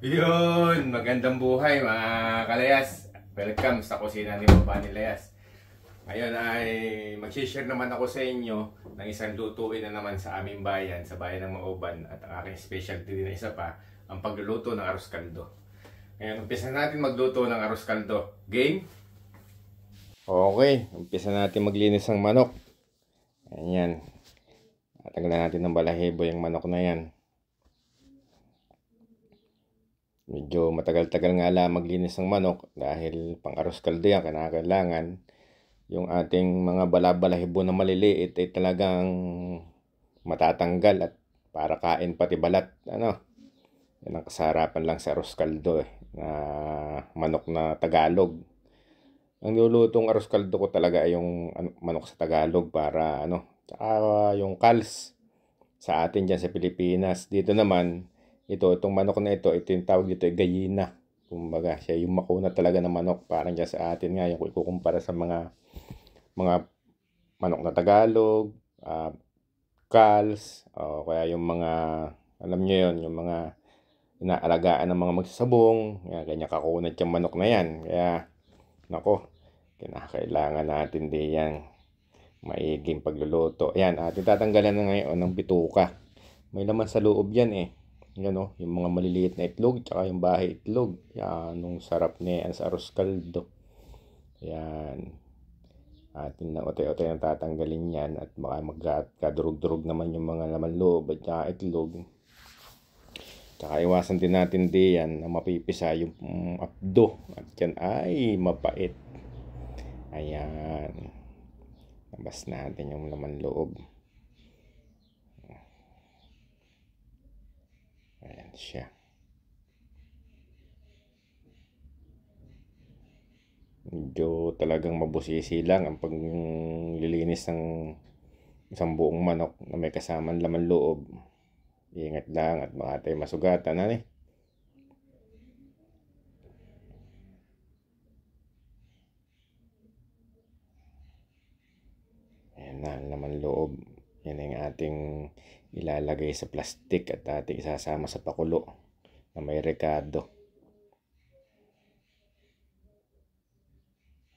Yun, magandang buhay mga kalayas. Welcome sa kusina ni Papa ni Layas. Ngayon ay mag-share naman ako sa inyo ng isang lutuin na naman sa aming bayan, sa bayan ng Mauban. At ang aking specialty din na isa pa, ang pagluluto ng arroz caldo. Ngayon, umpisa natin magluto ng arroz caldo. Game? Okay, umpisa natin maglinis ng manok. Ayan. Tatanggalan natin ng balahibo yung manok na yan. Medyo matagal-tagal nga lang maglinis ng manok dahil pang arroz caldo yan, kailangan yung ating mga balabalahibo na maliliit ay talagang matatanggal at para kain pati balat. Yan ang kasarapan lang sa arroz caldo na manok na Tagalog. Ang nilulutong arroz caldo ko talaga ay yung manok sa Tagalog para tsaka yung kals sa atin dyan sa Pilipinas. Dito naman itong manok na ito yung tawag dito ay gallina. Kumbaga, siya yung makuna talaga ng manok. Parang dyan sa atin nga, yung ikukumpara sa mga manok na Tagalog, Cals, o kaya yung mga, alam nyo yun, yung mga inaalagaan ng mga magsasabong. Ganyan kakunat yung manok na yan. Kaya, nako, kinakailangan natin din yan maiging pagluluto. Ayan, ating tatanggalan na ngayon ng bituka. May laman sa loob yan Yan yung mga maliliit na itlog, tsaka yung bahay itlog. Yan, nung sarap niya sa arroz caldo. Yan. Atin na ote-ote ang tatanggalin yan at baka magkadurog-durog naman yung mga laman loob at tsaka itlog. Tsaka iwasan din natin diyan na mapipisa yung apdo at yan ay mapait. Ayan. Labas natin yung laman loob. Ayan siya. Medyo talagang mabusisi lang ang paglilinis ng isang buong manok na may kasamang laman loob. Ingat lang at baka tayo masugatan Ayan na ang laman loob. Yan ang ating ilalagay sa plastic at ating isasama sa pakulo na may rekado.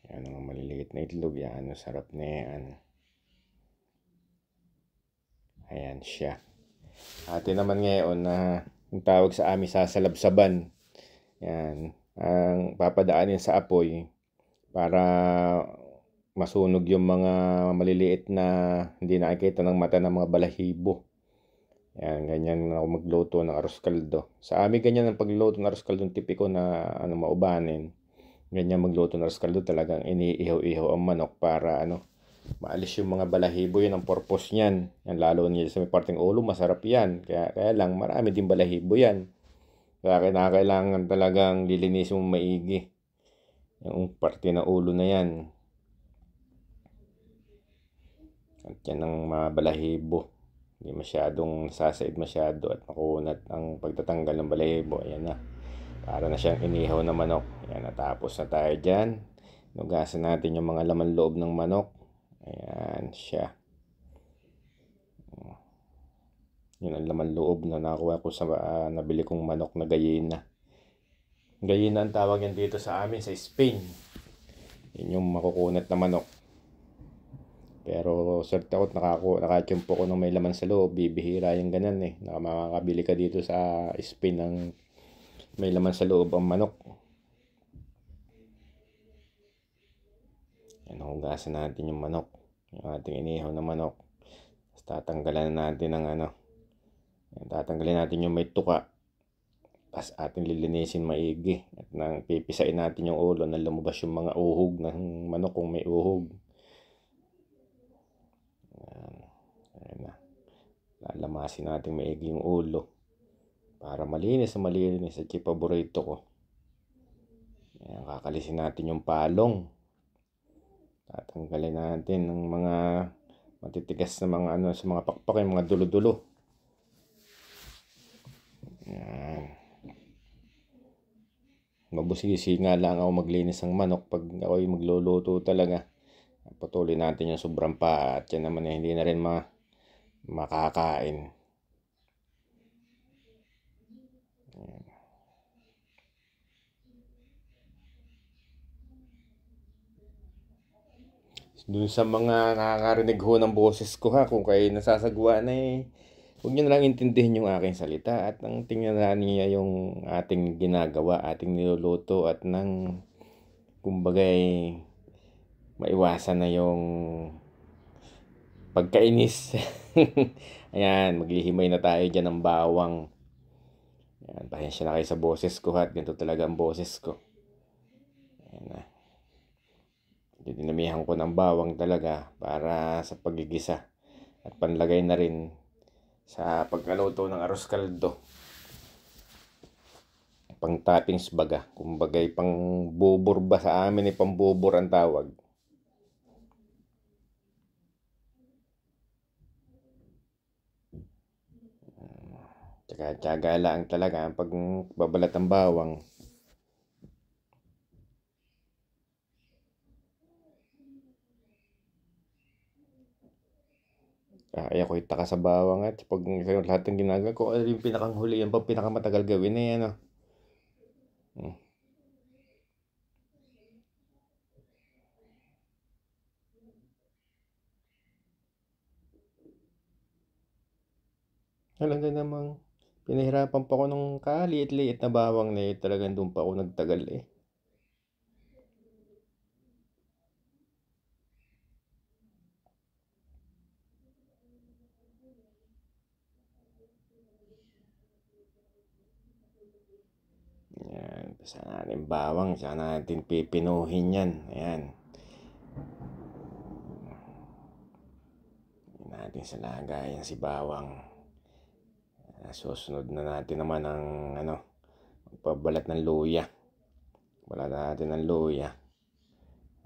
Yan ang maliliit na itlog. Yan, sarap na yan. Ayan siya. Atin naman ngayon na yung tawag sa amin sasalabsaban. Yan. Ang papadaanin sa apoy para masunog yung mga maliliit na hindi nakikita ng mata ng mga balahibo. Yan, ganyan ako magluto ng arroz caldo. Sa amin ganyan ang pagluto ng arroz caldo, tipiko na maubanin. Ganyan magluto ng arroz caldo, talagang iniihaw-ihaw ang manok para maalis yung mga balahibo. Yun ang purpose niyan. Yan, lalo niya sa may parting ulo, masarap yan. Kaya lang marami din balahibo yan. Kaya kailangan talagang lilinisin mo maigi yung parte ng ulo na yan. At yan ang mga balahibo. Hindi masyadong sasaid masyado at makunat ang pagtatanggal ng balahibo. Ayan na. Para na siyang inihaw na manok. Ayan, natapos na tayo dyan. Nugasan natin yung mga laman loob ng manok. Ayan siya. Yun ang laman loob na nakuha ko sa nabili kong manok na gallina. Gallina ang tawag yan dito sa amin sa Spain. Yun yung makukunat na manok. Pero swerte ako at nakachumpo ko ng may laman sa loob. Bibihira yung ganan na makakabili ka dito sa Spain ng may laman sa loob ang manok. Yan, hugasan natin yung manok. Yung ating inihaw na manok. Tapos tatanggalan natin ng tatanggalin natin yung may tuka. Tapos ating lilinisin maigi. At nang pipisain natin yung ulo na lumabas yung mga uhog ng manok kung may uhog. Ayan na. Lalamasin natin maigi yung ulo para malinis at yung paborito ko. Ayan, kakalisin natin yung palong. Tatanggalin natin ng mga matitigas na mga sa mga pakpak, yung mga dulo-dulo. Ayan. Mabusisi nga lang ako maglinis ng manok pag ako'y magluluto talaga. Patuloy natin yung sobrang pa at yan naman hindi na rin makakain. Dun sa mga nakakarinig ho ng boses ko ha, kung kayo nasasagwa na huwag nyo na lang intindihin yung aking salita at ang tingnan na niya yung ating ginagawa, ating niluluto at nang kumbagay maiwasan na yung pagkainis. Ayan, maghihimay na tayo dyan ng bawang. Ayan, pasensya na kayo sa boses ko ha, at ganito talaga ang boses ko. Ayan na. Dinamihan ko ng bawang talaga para sa pagigisa at panlagay na rin sa pagkaluto ng arroz caldo. Pang toppings baga, kumbagay pang bubur ba sa amin pang bubur ang tawag. Tsaka lang talaga ang pagbabalat ng bawang. Kaya ko itaka sa bawang at pag lahat ng ginagawa ko, ano yung pinakanghuli, yan pang pinakamatagal gawin na yan. Talaga namang pinahirapan pa ko nung kaliit-liit na bawang na yun. Talagang doon pa ako nagtagal eh. Ayan, basta natin bawang, saan natin pipinuhin yan. Ayan. Ayan natin sa lagayan si bawang. Susunod na natin naman ang magpabalat ng luya. Balat natin ng luya.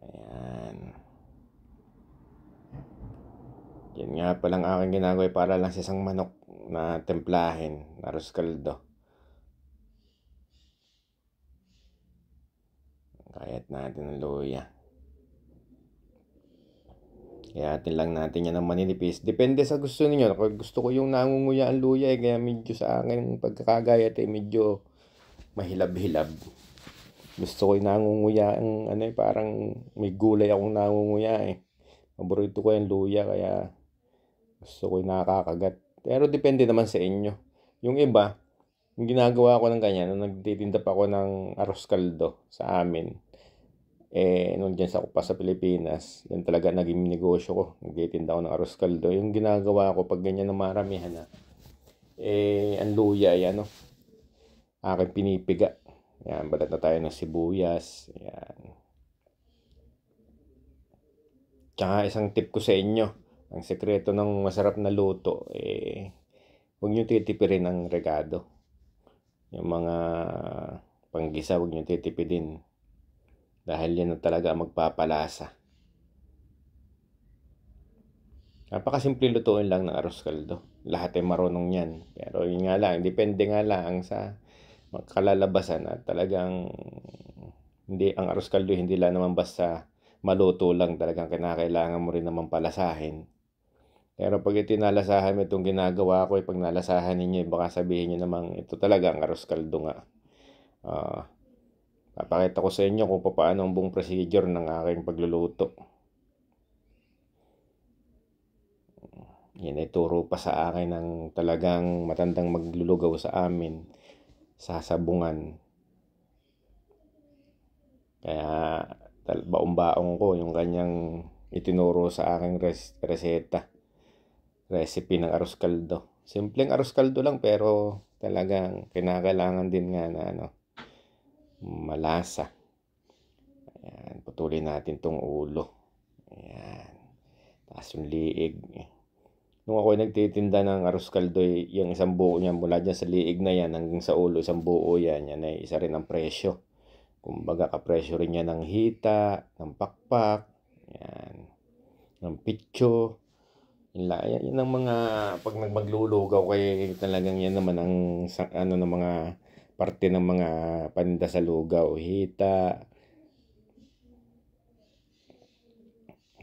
Ayan. Yan nga palang aking ginagawa para lang sa isang manok na templahin, arroz caldo. Kayat natin ng luya. Kayatin lang natin yan ng maninipis. Depende sa gusto niyo. Kung gusto ko yung nangunguya ang luya kaya medyo sa akin pagkakagayat medyo mahilab-hilab. Gusto ko yung nangunguya ang parang may gulay akong nangunguya Paborito ko yung luya kaya gusto ko yung nakakagat. Pero depende naman sa inyo. Yung iba, yung ginagawa ko ng ganyan, nung nagtitinda pa ako ng arroz caldo sa amin, nung dyan pa sa Pilipinas, yan talaga naging negosyo ko. Nagtitinda ako ng arroz caldo. Yung ginagawa ko pag ganyan na maramihan na, ang luya ay aking pinipiga. Yan, balat na tayo ng sibuyas. Yan. Tsaka isang tip ko sa inyo, ang sekreto ng masarap na luto, huwag nyo titipirin ang rekado. Yung mga panggisa, huwag nyo titipidin. Dahil yan na talaga magpapalasa. Napakasimple lutuin lang ng arroz caldo. Lahat ay marunong yan. Pero yun nga lang, depende nga lang sa kalalabasan at talagang hindi, ang arroz caldo hindi lang naman basta maluto lang, talagang kinakailangan mo rin naman palasahin. Pero pag itinalasahan mo itong ginagawa ko, pag nalasahan ninyo, baka sabihin nyo namang ito talaga ang arroz caldo nga. Papakita ko sa inyo kung paano ang buong procedure ng aking pagluluto. Yan ay turo pa sa akin ng talagang matandang maglulugaw sa amin sa sabungan. Kaya baong-baong ko yung kanyang itinuro sa aking reseta. Recipe ng arroz caldo. Simpleng arroz caldo lang pero talagang kinakailangan din nga na malasa. Ayan, putulin natin tong ulo. Ayan. Tapos yung liig. Nung ako nagtitinda ng arroz caldo, yung isang buo niya mula dyan sa liig na yan hanggang sa ulo, isang buo yan. Yan ay isa rin ang presyo. Kumbaga kapresyo rin yan ng hita, ng pakpak, yan, ng pitso. Yan ang mga pag maglulugaw kay talagang yan naman ang ng mga parte ng mga paninda sa lugaw, hita,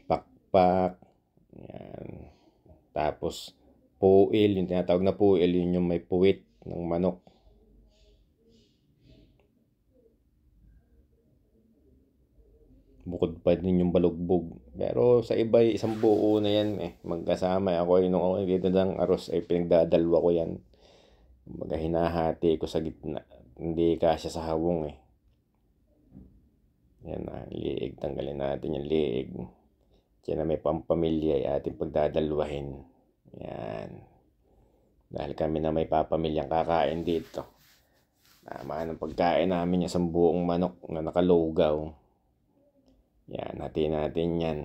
pakpak, yan. Tapos puil, yung tinatawag na puil, yun yung may puwit ng manok. Bukod pa din yung balugbog, Pero sa iba, isang buo na yan eh. Magkasama ako nung ako dito ng aros ay pinagdadalwa ko yan. Kumbaga hinahati ko sa gitna. Hindi kasya sa hawong eh. Yan na, liig. Tanggalin natin yung liig. Diyan na may pampamilya ay ating pagdadalwahin. Yan. Dahil kami na may papamilyang kakain dito. Tama ng pagkain namin yung isang buong manok na nakalugaw. Yan, hati natin yan.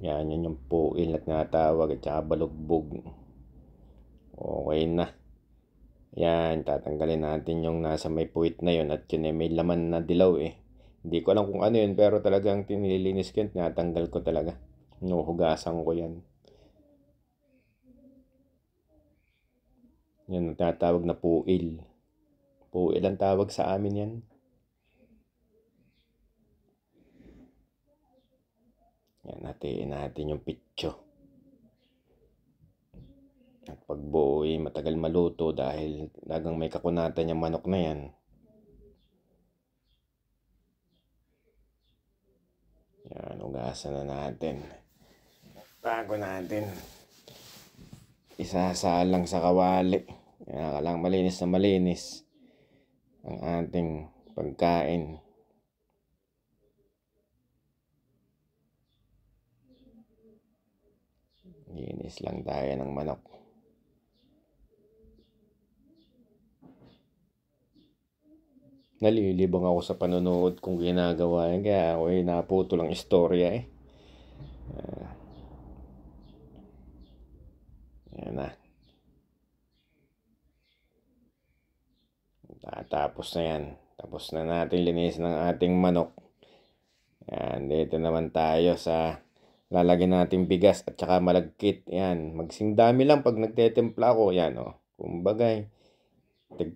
Yan, yan yung puil at natawag at saka balugbog. Okay na. Yan, tatanggalin natin yung nasa may puwit na yun at yun may laman na dilaw eh. Hindi ko alam kung ano yun pero talagang tinililinis ko yun, natanggal ko talaga. Nuhugasan ko yan. Yan ang tatawag na puil. Puil ang tawag sa amin yan. Yan, hatiin natin yung pitso. At pag buo ay matagal maluto dahil lagang may kakunatan yung manok na yan. Yan, hugasan na natin. Bago natin isasalang sa kawali. Kailangan malinis na malinis ang ating pagkain. Linis lang tayo ng manok. Nalilibang ako sa panonood kung ginagawa yan. Kaya ako ay naputo lang istorya eh. Yan na. Tapos na yan. Tapos na natin linis ng ating manok. Yan, dito naman tayo sa lalagyan natin bigas at saka malagkit. Yan, magsing dami lang pag nagtetempla ako. Yan o. Kumbaga,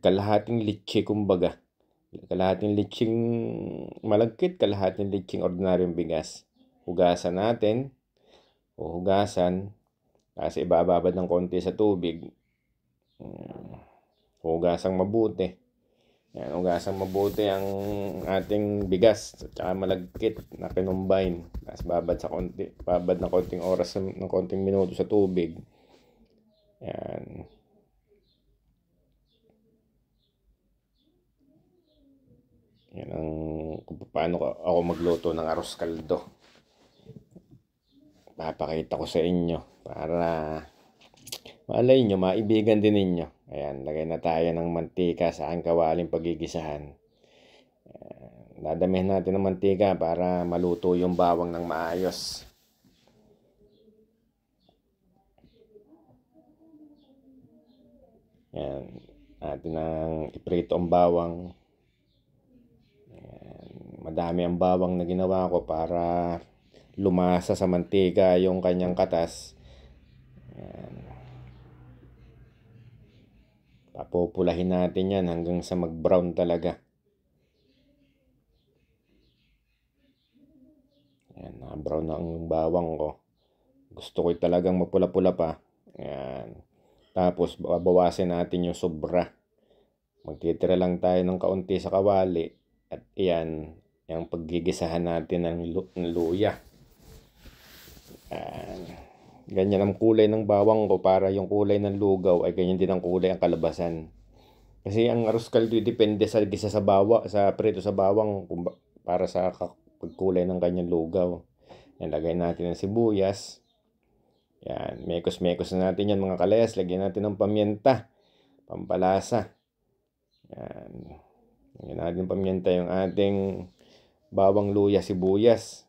kalahating litsi kumbaga. Kalahating litsing malagkit, kalahating litsing ordinaryong bigas. Hugasan natin. O hugasan. Kasi ibababad ng konti sa tubig. Hugasang mabuti. Yan, hugasang mabuti ang ating bigas at saka malagkit na kinumbine. Tapos babad ng konting oras, ng konting minuto sa tubig. Yan. Yan ang kung paano ako magluto ng arroz caldo. Papakita ko sa inyo para malay nyo, maibigan din ninyo. Ayan, lagay na tayo ng mantika sa ang kawaling pagigisahan. Dadamihan natin ng mantika para maluto yung bawang ng maayos. Yan, natin ang iprito ang bawang. Yan, madami ang bawang na ginawa ko para lumasa sa mantika yung kanyang katas. Yan. Papupulahin natin yan hanggang sa mag-brown talaga. Yan, na-brown na ang bawang ko. Gusto ko talagang mapula-pula pa. Yan. Tapos babawasin natin yung sobra. Magtitira lang tayo ng kaunti sa kawali. At yan, yung paggigisahan natin ng luya. Yan. Ganyan ang kulay ng bawang ko para yung kulay ng lugaw ay ganyan din ang kulay ang kalabasan. Kasi ang arroz caldo depende sa gisa sa prito sa bawang para sa pagkulay ng kanyang lugaw. Yan, lagay natin ng sibuyas. Yan, mekos-mekos na natin yan mga kalayas. Lagyan natin ng paminta, pampalasa. Yan. Lagyan natin ng paminta yung ating bawang, luya, sibuyas.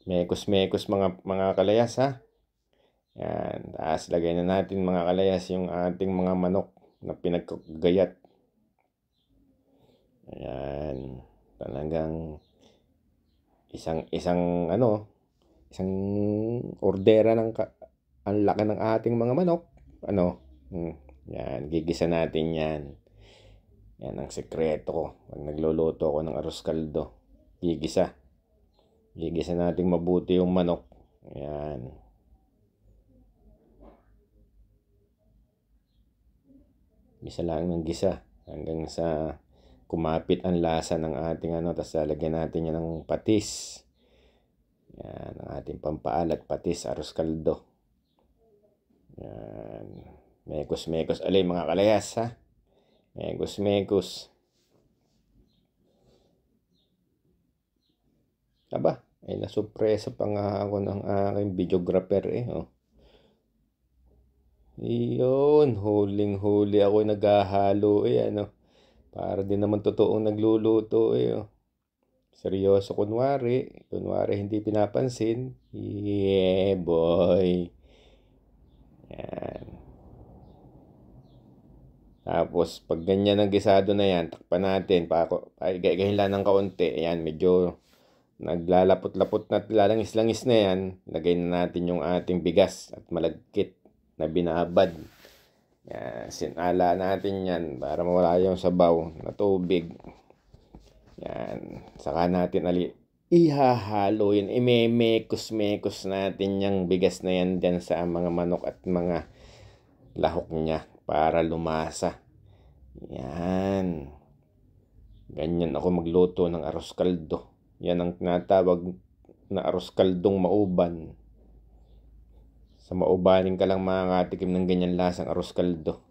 Mekos-mekos mga kalayas ha. Yan, tapos lagay na natin mga kalayas yung ating mga manok na pinagkagayat. Ayan, talagang isang ordera ng ang laki ng ating mga manok. Yan, gigisa natin yan. Yan ang sekreto ko pag nagluluto ako ng arroz caldo. Gigisa natin mabuti yung manok. Ayan. Gisa lang ng gisa hanggang sa kumapit ang lasa ng ating tapos lalagyan natin yan ng patis. Yan, ang ating pampaalat, patis, arroz kaldo. Yan, mekos-mekos alay mga kalayas ha. Mekos-mekos. Aba, ay nasurpresa pa nga ako ng aking videographer Iyon, huling-huli ako naghahalo para din naman totoong nagluluto Seryoso kunwari hindi pinapansin. Yeah, boy. Yan. Tapos, pag ganyan ang gisado na yan, takpan natin. Gagahin lang ng kaunti. Ayan, medyo naglalapot-lapot na, lalangis-langis na yan. Lagay na natin yung ating bigas at malagkit na binabad. Yan, sinala natin yan para mawala yung sabaw na tubig. Yan, saka natin ihahalo yun. Imemekos-mekos natin yung bigas na yan dyan sa mga manok at mga lahok niya para lumasa. Yan. Ganyan ako magluto ng arroz kaldo. Yan ang tinatawag na arroz kaldong mauban. Sa maubanin ka lang makakatikim ng ganyan lasang arroz kaldo.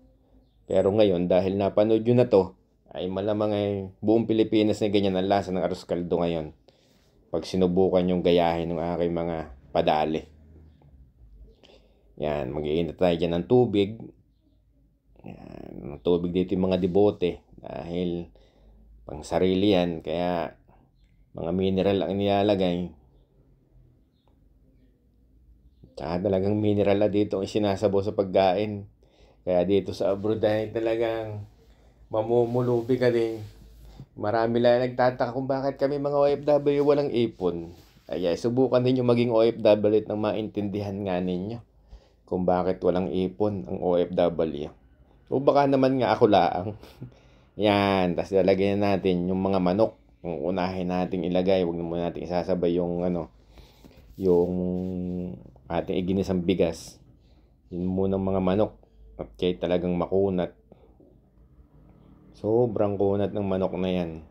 Pero ngayon, dahil napanood nyo na to, ay malamang buong Pilipinas na ganyan ang lasa ng arroz kaldo ngayon. Pag sinubukan yung gayahin ng aking mga padali. Yan, mag-iinit tayo dyan ng tubig. Yan, ng tubig dito yung mga debote. Dahil pang sarili yan, kaya mga mineral ang nilalagay. Tsaka talagang mineral na dito ang sinasabaw sa pagkain. Kaya dito sa abroad ay talagang mamumulubi ka din. Marami lang nagtataka kung bakit kami mga OFW walang ipon. Ay, subukan ninyo maging OFW nang maintindihan nga ninyo kung bakit walang ipon ang OFW. O baka naman nga ako laang. Yan, tapos lalagyan natin yung mga manok. Kung unahin natin ilagay, huwag na muna natin isasabay yung yung ating iginisang bigas. Yun muna mga manok. At kaya talagang makunat. Sobrang kunat ng manok na yan.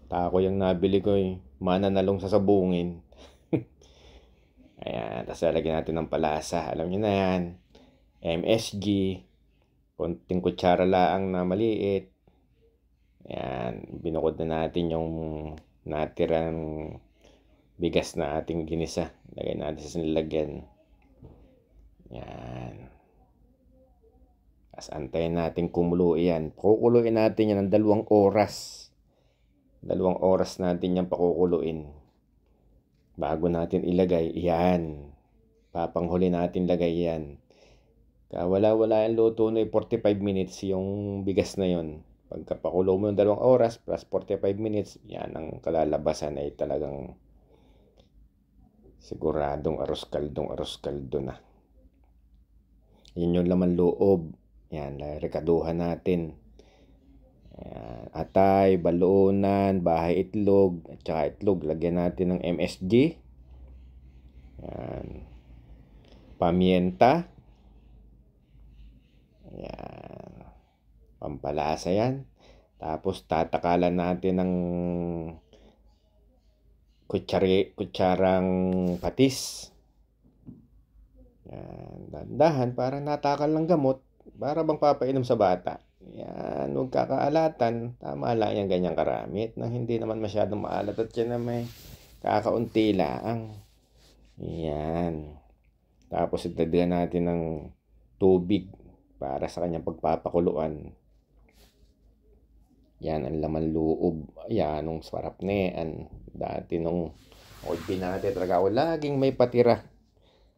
Tako yung nabili ko mananalong sa sabungin. Ayan, tapos lalagyan natin ng palasa. Alam nyo na yan. MSG. Konting kutsara laang na maliit. Ayan, binukod na natin yung natirang bigas na ating ginisa. Lagay natin sa nilagyan. Ayan. Tapos antayin natin kumulo yan. Kukuluin natin yan ng 2 oras. 2 oras natin yan pakukuluin. Bago natin ilagay, yan. Papanghuli natin lagay yan. Wala yung luto na 45 minutes yung bigas na yon. Pagkapakulo mo ng 2 oras plus 45 minutes, yan ang kalalabasan ay talagang siguradong arroz kaldo na. Yan yung laman loob. Yan, rekaduhan natin. Yan, atay, balunan, bahay itlog, at saka itlog. Lagyan natin ng MSG. Yan. Pamienta. Yan. Pampalasa yan. Tapos tatakalan natin ng kutsarang patis. Yan. Dandahan, parang natakal ng gamot. Para bang papainom sa bata. Yan, huwag kakaalatan. Tama lang yan ganyang karamit na hindi naman masyadong maalat at yan na may kakaunti lang. Yan. Tapos itagdagan natin ng tubig para sa kanyang pagpapakuluan. Yan ang laman loob. Yan, nung sarap na yan. Dati nung binate talaga ako laging may patira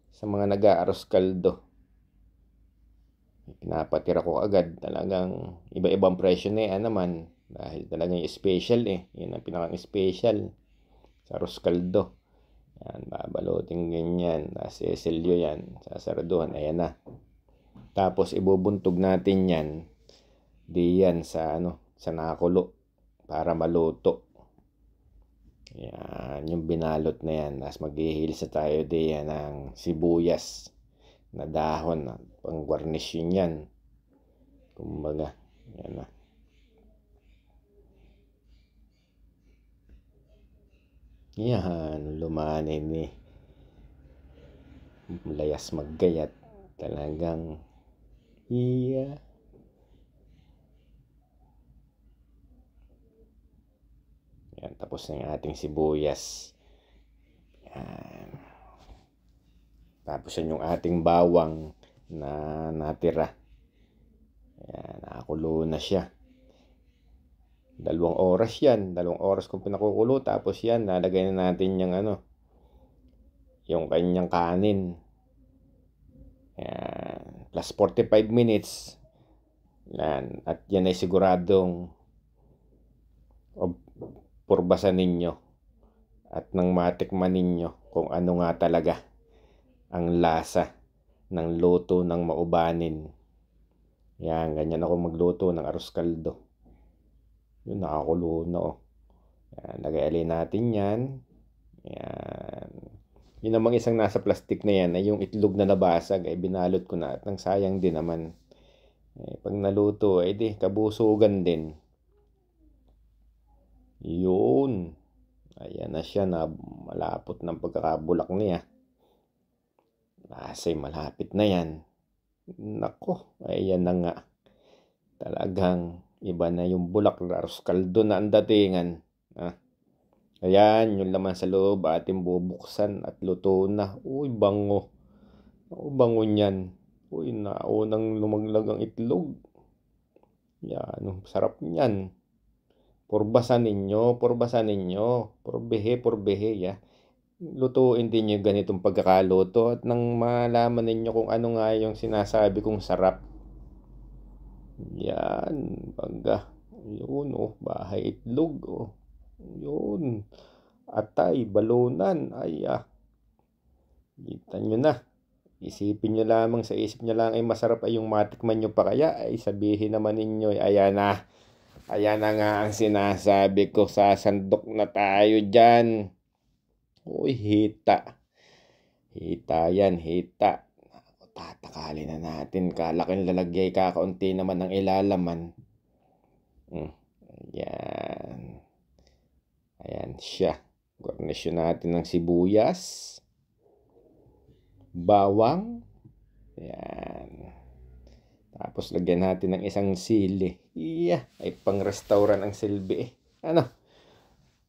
sa mga nag-aaros kaldo. Pinapatira ko agad. Talagang iba-ibang presyo na yan naman. Dahil talagang special Yun ang pinakang special sa arroz kaldo. Yan, babalutin ganyan. Seselyo yan. Sasaraduhan. Ayan na. Tapos ibubuntog natin yan. Di yan sa sa nakulo para maluto. Yan, yung binalot na yan. Tapos maghihilsa tayo di yan ng sibuyas na dahon. Pang garnish yun yan. Kumbaga, yan na. Yan, lumanin eh. Layas maggayat. Talagang, iya. Yan, tapos na yung ating sibuyas. Yan. Tapos yan yung ating bawang na natira. Yan, nakakulo na siya. 2 oras yan. 2 oras kung pinakukulo. Tapos yan, nalagay na natin yung yung kanyang kanin. Yan. Plus 45 minutes. Yan. At yan ay siguradong purbasan ninyo. At nang matikman ninyo kung ano nga talaga ang lasa ng luto ng maubanin. Yan, ganyan ako magluto ng arroz kaldo. Yun, nakakulo na oh. Yan, lagay natin yan. Yan. Yun namang isang nasa plastic na yan ay yung itlog na nabasag ay binalot ko na at nang sayang din naman. Pag naluto ay di kabusugan din. Yun. Ayan na siya na malapot ng pagkakabulak niya. Kasi malapit na yan. Nako, ayan na nga. Talagang iba na yung bulak na arroz kaldo na ang datingan. Ayan, yung laman sa loob ating bubuksan at luto na. Uy, bango. Bango niyan. Uy, naunang lumaglag ang itlog. Yan, sarap niyan. Purbasan ninyo. Purbehe, ya. Lutuin din nyo ganitong pagkakaluto at nang malaman ninyo kung ano nga yung sinasabi kong sarap. Yan, baga. Yun, oh, bahay itlog, oh. Yun. Atay, balunan. Ay, kita nyo na. Isipin nyo lamang, sa isip nyo lang ay masarap ay yung matikman nyo pa kaya ay sabihin naman ninyo, ayan na. Ayan na nga ang sinasabi ko, sasandok na tayo dyan. Uy, hita. Hita yan, hita. Tatakalin na natin. Kalaking lalagay, kakaunti naman ang ilalaman. Ayan. Ayan siya. Garnisyon natin ng sibuyas. Bawang. Ayan. Tapos lagyan natin ng isang sili. Ay pang-restaurant ang silbi eh. Ano?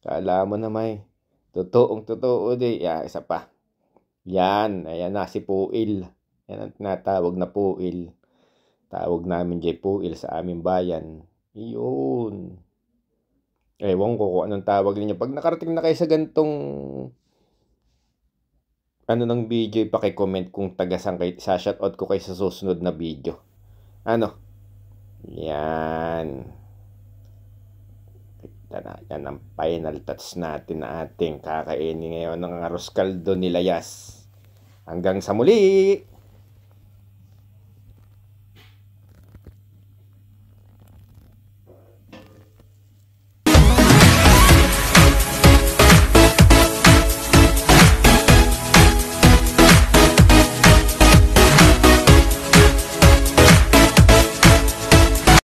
Kala mo na may totoo di. Isa pa. Yan. Ayan na si Puil. Yan ang tinatawag na Puil. Tawag namin dyan Puil sa aming bayan. Yun. Ewan ko kung anong tawag ninyo. Pag nakarating na kayo sa gantong ng video, paki-comment kung taga-saan kayo. Sa-shoutout ko kayo sa susunod na video. Ano? Yan. Yan ang final touch natin na ating kakainin ngayon ng arroz kaldo ni Layas. Hanggang sa muli!